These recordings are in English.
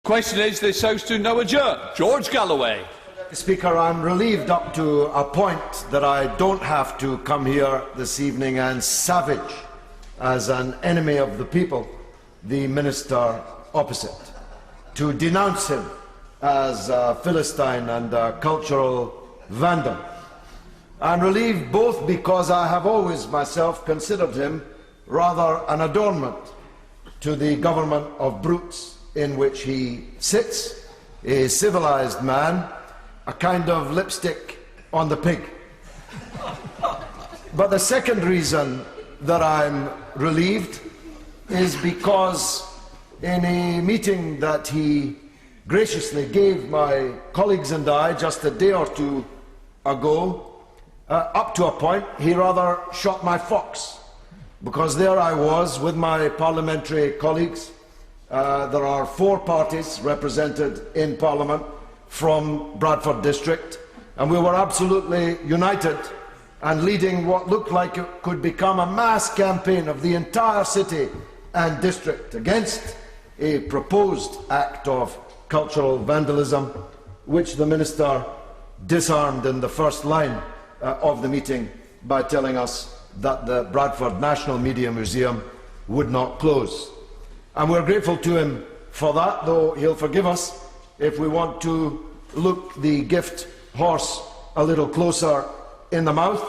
Question is this House to now adjourn. George Galloway. Speaker, I'm relieved up to a point that I don't have to come here this evening and savage as an enemy of the people the Minister opposite, to denounce him as a Philistine and a cultural vandal. I'm relieved both because I have always myself considered him rather an adornment to the government of brutes in which he sits, a civilized man, a kind of lipstick on the pig. But the second reason that I'm relieved is because in a meeting that he graciously gave my colleagues and I just a day or two ago, up to a point he rather shot my fox, because there I was with my parliamentary colleagues. There are 4 parties represented in Parliament from Bradford district, and we were absolutely united and leading what looked like it could become a mass campaign of the entire city and district against a proposed act of cultural vandalism, which the Minister disarmed in the first line of the meeting by telling us that the Bradford National Media Museum would not close. And we're grateful to him for that, though he'll forgive us if we want to look the gift horse a little closer in the mouth,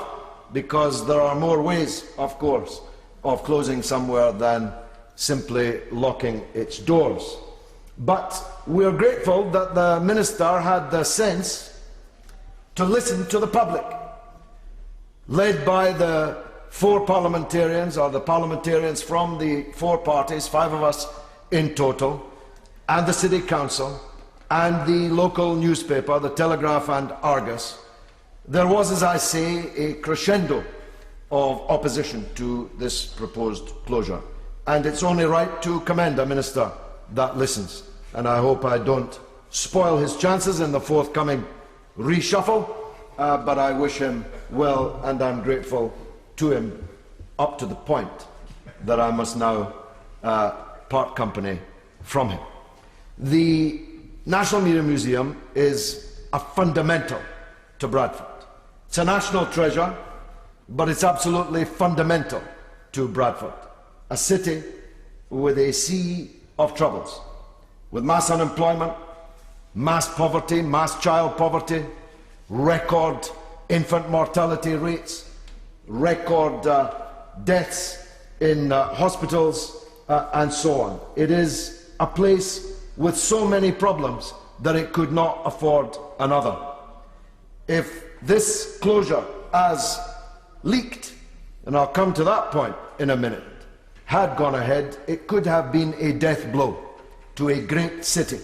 because there are more ways, of course, of closing somewhere than simply locking its doors. But we're grateful that the Minister had the sense to listen to the public, led by the 4 parliamentarians, or the parliamentarians from the 4 parties, 5 of us in total, and the City Council, and the local newspaper, the Telegraph and Argus. There was, as I say, a crescendo of opposition to this proposed closure, and it's only right to commend a minister that listens, and I hope I don't spoil his chances in the forthcoming reshuffle, but I wish him well, and I'm grateful to him up to the point that I must now part company from him. The National Media Museum is a fundamental to Bradford. It's a national treasure, but it's absolutely fundamental to Bradford, a city with a sea of troubles, with mass unemployment, mass poverty, mass child poverty, record infant mortality rates, record deaths in hospitals, and so on. It is a place with so many problems that it could not afford another. If this closure, as leaked, and I'll come to that point in a minute, had gone ahead, it could have been a death blow to a great city,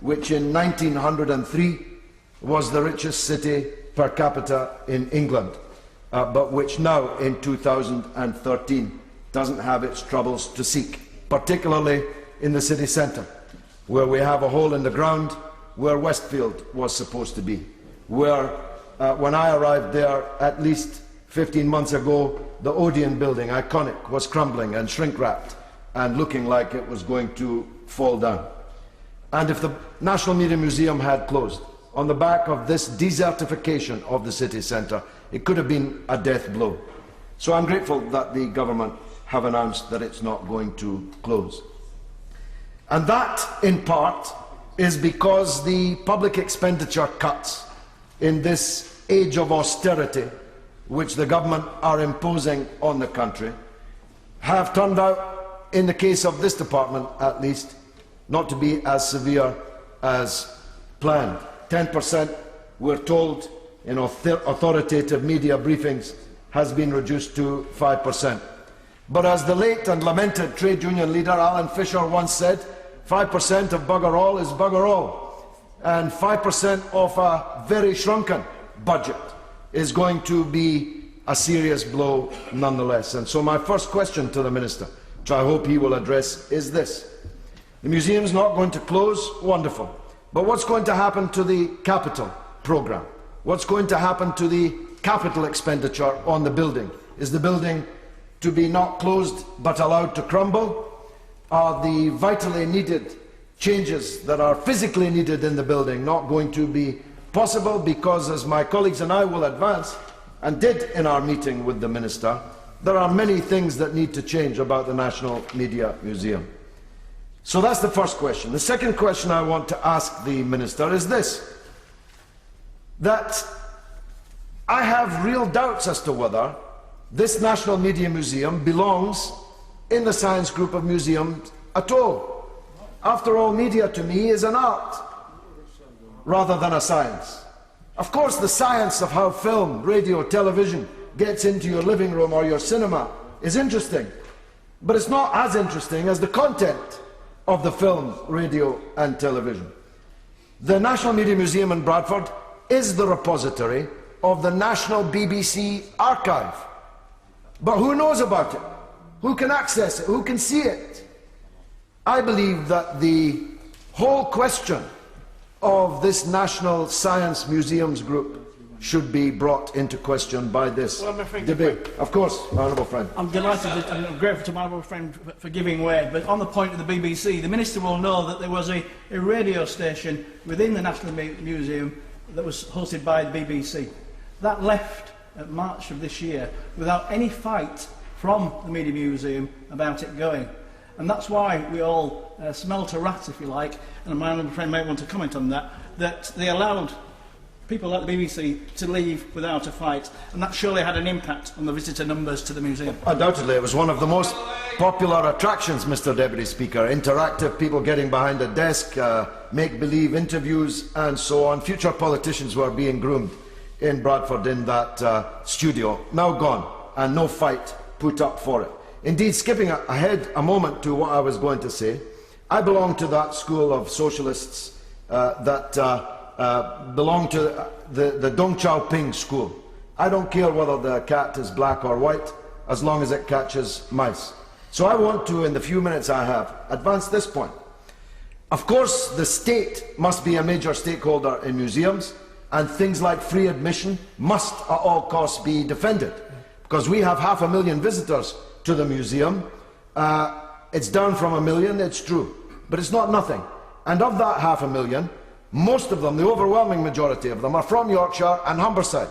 which in 1903 was the richest city per capita in England, but which now in 2013 doesn't have its troubles to seek, particularly in the city centre, where we have a hole in the ground where Westfield was supposed to be, where when I arrived there at least 15 months ago, the Odeon building, iconic, was crumbling and shrink-wrapped and looking like it was going to fall down. And if the National Media Museum had closed on the back of this desertification of the city centre, it could have been a death blow. So I'm grateful that the government have announced that it's not going to close. And that, in part, is because the public expenditure cuts in this age of austerity, which the government are imposing on the country, have turned out, in the case of this department at least, not to be as severe as planned. 10%, we're told in authoritative media briefings, has been reduced to 5%. But as the late and lamented trade union leader Alan Fisher once said, 5% of bugger all is bugger all, and 5% of a very shrunken budget is going to be a serious blow nonetheless. And so my first question to the Minister, which I hope he will address, is this. The museum's not going to close, wonderful. But what's going to happen to the capital programme? What's going to happen to the capital expenditure on the building? Is the building to be not closed but allowed to crumble? Are the vitally needed changes that are physically needed in the building not going to be possible because, as my colleagues and I will advance, and did in our meeting with the Minister, there are many things that need to change about the National Media Museum. So that's the first question. The second question I want to ask the Minister is this, that I have real doubts as to whether this National Media Museum belongs in the science group of museums at all. After all, media to me is an art rather than a science. Of course, the science of how film, radio, television gets into your living room or your cinema is interesting, but it's not as interesting as the content of the film, radio and television. The National Media Museum in Bradford is the repository of the National BBC Archive. But who knows about it? Who can access it? Who can see it? I believe that the whole question of this National Science Museums Group should be brought into question by this debate. Of course, honourable friend. I'm delighted and I'm grateful to my honourable friend for giving way, but on the point of the BBC, the Minister will know that there was a radio station within the National Museum that was hosted by the BBC. That left at March of this year without any fight from the Media Museum about it going. And that's why we all smelt a rat, if you like, and my honourable friend may want to comment on that, that they allowed people like the BBC to leave without a fight, and that surely had an impact on the visitor numbers to the museum. Undoubtedly, it was one of the most popular attractions, Mr. Deputy Speaker. Interactive, people getting behind a desk, make-believe interviews and so on. Future politicians were being groomed in Bradford in that studio. Now gone, and no fight put up for it. Indeed, skipping ahead a moment to what I was going to say, I belong to that school of socialists that belong to the Deng Xiaoping school. I don't care whether the cat is black or white, as long as it catches mice. So I want to, in the few minutes I have, advance this point. Of course, the state must be a major stakeholder in museums, and things like free admission must at all costs be defended, because we have 500,000 visitors to the museum. It's down from 1 million, it's true, but it's not nothing. And of that 500,000, most of them, the overwhelming majority of them, are from Yorkshire and Humberside.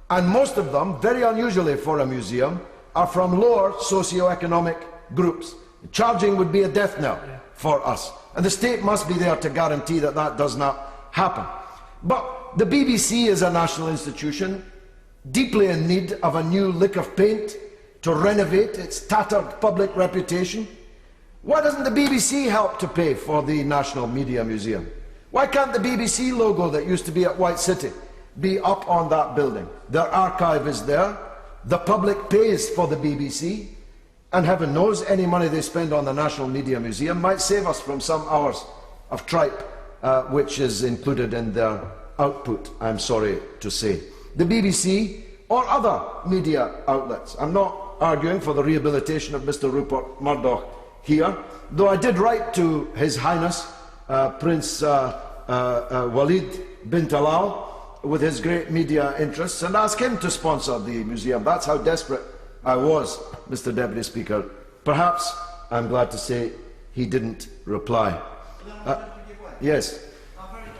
And most of them, very unusually for a museum, are from lower socio-economic groups. Charging would be a death knell for us. And the state must be there to guarantee that that does not happen. But the BBC is a national institution, deeply in need of a new lick of paint to renovate its tattered public reputation. Why doesn't the BBC help to pay for the National Media Museum? Why can't the BBC logo that used to be at White City be up on that building? Their archive is there, the public pays for the BBC, and heaven knows any money they spend on the National Media Museum might save us from some hours of tripe, which is included in their output, I'm sorry to say. The BBC or other media outlets. I'm not arguing for the rehabilitation of Mr. Rupert Murdoch here, though I did write to His Highness Prince Walid bin Talal with his great media interests and ask him to sponsor the museum. That's how desperate I was, Mr. Deputy Speaker. Perhaps, I'm glad to say, he didn't reply. Yes.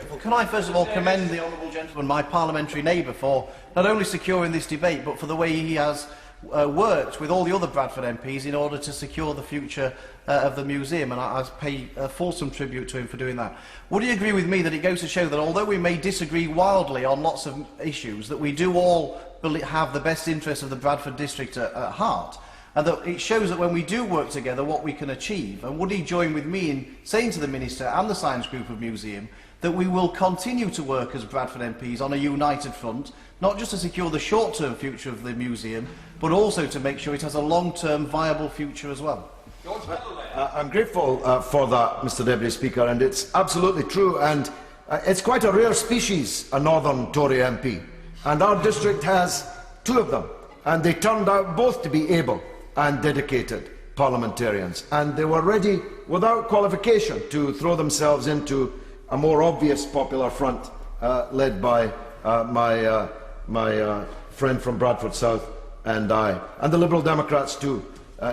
Well, can I first of all commend the honourable gentleman, my parliamentary neighbour, for not only securing this debate, but for the way he has worked with all the other Bradford MPs in order to secure the future of the museum, and I pay fulsome tribute to him for doing that. Would he agree with me that it goes to show that although we may disagree wildly on lots of issues, that we do all have the best interests of the Bradford district at heart, and that it shows that when we do work together what we can achieve? And would he join with me in saying to the Minister and the Science Group of Museum that we will continue to work as Bradford MPs on a united front, not just to secure the short-term future of the museum, but also to make sure it has a long-term viable future as well? I'm grateful for that, Mr. Deputy Speaker, and it's absolutely true, and it's quite a rare species, a Northern Tory MP, and our district has 2 of them, and they turned out both to be able and dedicated parliamentarians, and they were ready without qualification to throw themselves into a more obvious popular front led by my friend from Bradford South and I, and the Liberal Democrats too,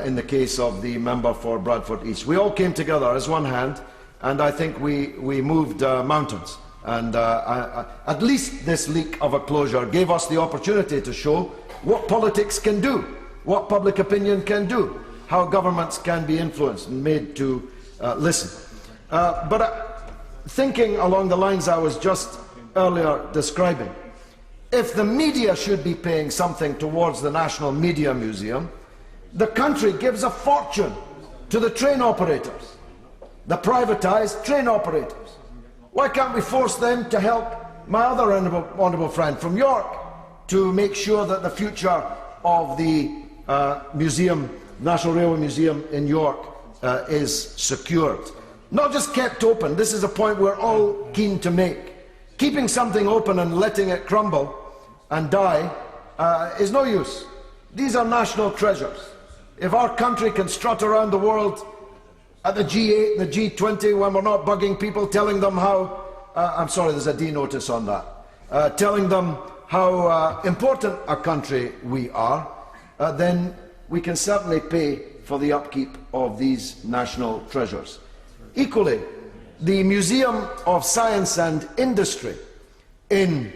in the case of the member for Bradford East. We all came together as one hand and I think we moved mountains. And at least this leak of a closure gave us the opportunity to show what politics can do, what public opinion can do, how governments can be influenced and made to listen. Thinking along the lines I was just earlier describing, if the media should be paying something towards the National Media Museum, the country gives a fortune to the train operators, the privatised train operators. Why can't we force them to help my other honourable friend from York to make sure that the future of the National Railway Museum in York is secured? Not just kept open. This is a point we're all keen to make. Keeping something open and letting it crumble and die is no use. These are national treasures. If our country can strut around the world at the G8 and the G20 when we're not bugging people, telling them how, I'm sorry, there's a D notice on that, telling them how important a country we are, then we can certainly pay for the upkeep of these national treasures. Equally, the Museum of Science and Industry in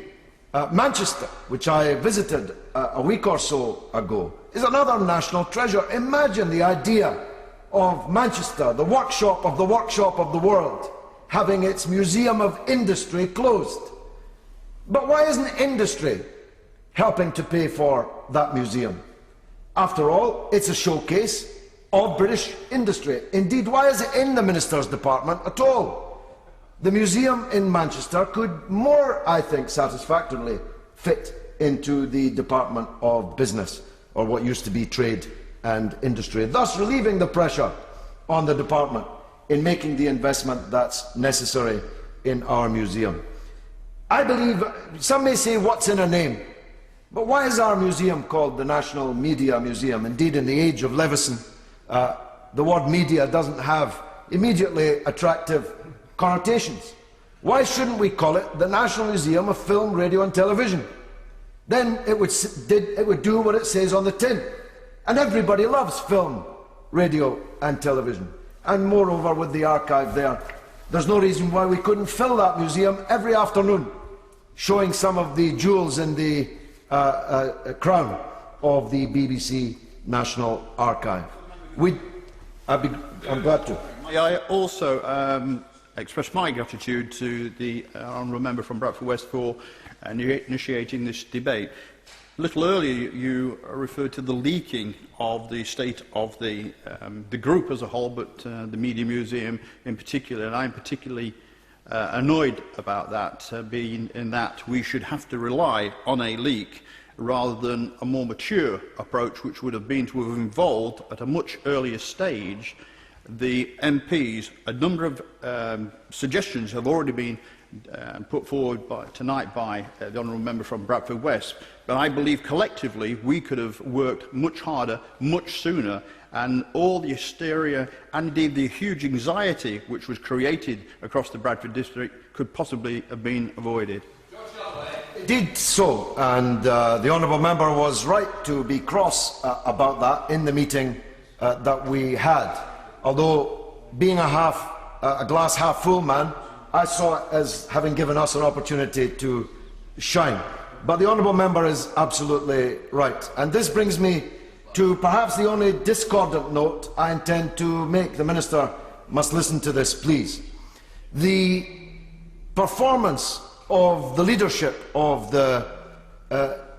Manchester, which I visited a week or so ago, is another national treasure. Imagine the idea of Manchester, the workshop of the world, having its Museum of Industry closed. But why isn't industry helping to pay for that museum? After all, it's a showcase of British industry. Indeed, why is it in the Minister's Department at all? The museum in Manchester could more, I think, satisfactorily fit into the Department of Business, or what used to be Trade and Industry, thus relieving the pressure on the department in making the investment that's necessary in our museum. I believe, some may say, what's in a name? But why is our museum called the National Media Museum? Indeed, in the age of Leveson, the word media doesn't have immediately attractive connotations. Why shouldn't we call it the National Museum of Film, Radio and Television? Then it would do what it says on the tin. And everybody loves film, radio and television. And moreover, with the archive there, there's no reason why we couldn't fill that museum every afternoon, showing some of the jewels in the crown of the BBC National Archive. I'm glad to. May I also express my gratitude to the honourable member from Bradford West for initiating this debate. A little earlier you referred to the leaking of the state of the group as a whole, but the Media Museum in particular, and I'm particularly annoyed about that, being in that we should have to rely on a leak rather than a more mature approach, which would have been to have involved at a much earlier stage the MPs. A number of suggestions have already been put forward tonight by the honourable member from Bradford West, but I believe collectively we could have worked much harder, much sooner, and all the hysteria and indeed the huge anxiety which was created across the Bradford district could possibly have been avoided. Did so, and the honourable member was right to be cross about that in the meeting that we had. Although, being a glass half full man, I saw it as having given us an opportunity to shine. But the honourable member is absolutely right. And this brings me to perhaps the only discordant note I intend to make. The Minister must listen to this, please. The performance of the leadership of the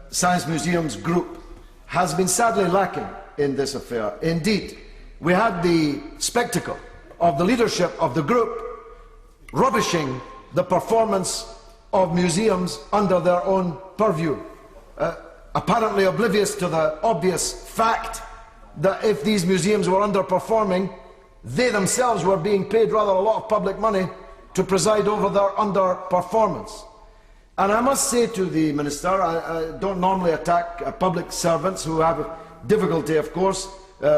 Science Museums group has been sadly lacking in this affair. Indeed, we had the spectacle of the leadership of the group rubbishing the performance of museums under their own purview, apparently oblivious to the obvious fact that if these museums were underperforming, they themselves were being paid rather a lot of public money to preside over their underperformance. And I must say to the Minister, I don't normally attack public servants who have difficulty, of course,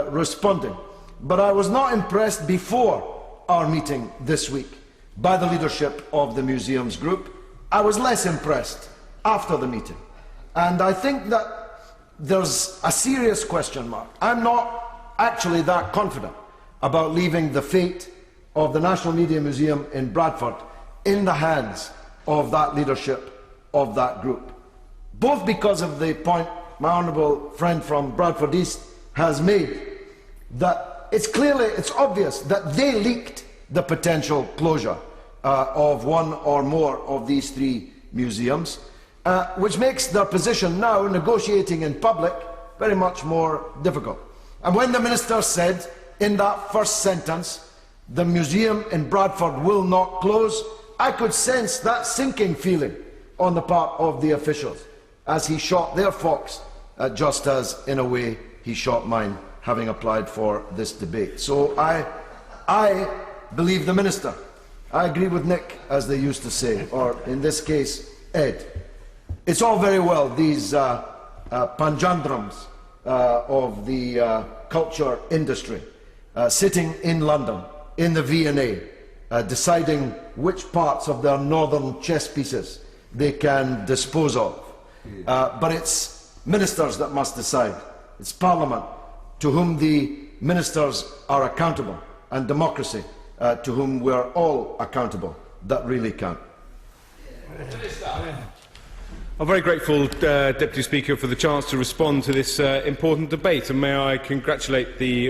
responding, but I was not impressed before our meeting this week by the leadership of the museums group. I was less impressed after the meeting. And I think that there's a serious question mark. I'm not actually that confident about leaving the fate of the National Media Museum in Bradford in the hands of that leadership of that group. Both because of the point my honourable friend from Bradford East has made, that it's obvious that they leaked the potential closure of one or more of these three museums, which makes their position now, negotiating in public, very much more difficult. And when the Minister said in that first sentence, the museum in Bradford will not close, I could sense that sinking feeling on the part of the officials as he shot their fox, just as, in a way, he shot mine, having applied for this debate. So I believe the Minister. I agree with Nick, as they used to say, or in this case, Ed. It's all very well, these panjandrams of the culture industry, sitting in London, in the V&A, deciding which parts of their northern chess pieces they can dispose of. But it's ministers that must decide. It's Parliament to whom the ministers are accountable, and democracy to whom we are all accountable, that really count. I'm very grateful, Deputy Speaker, for the chance to respond to this important debate, and may I congratulate the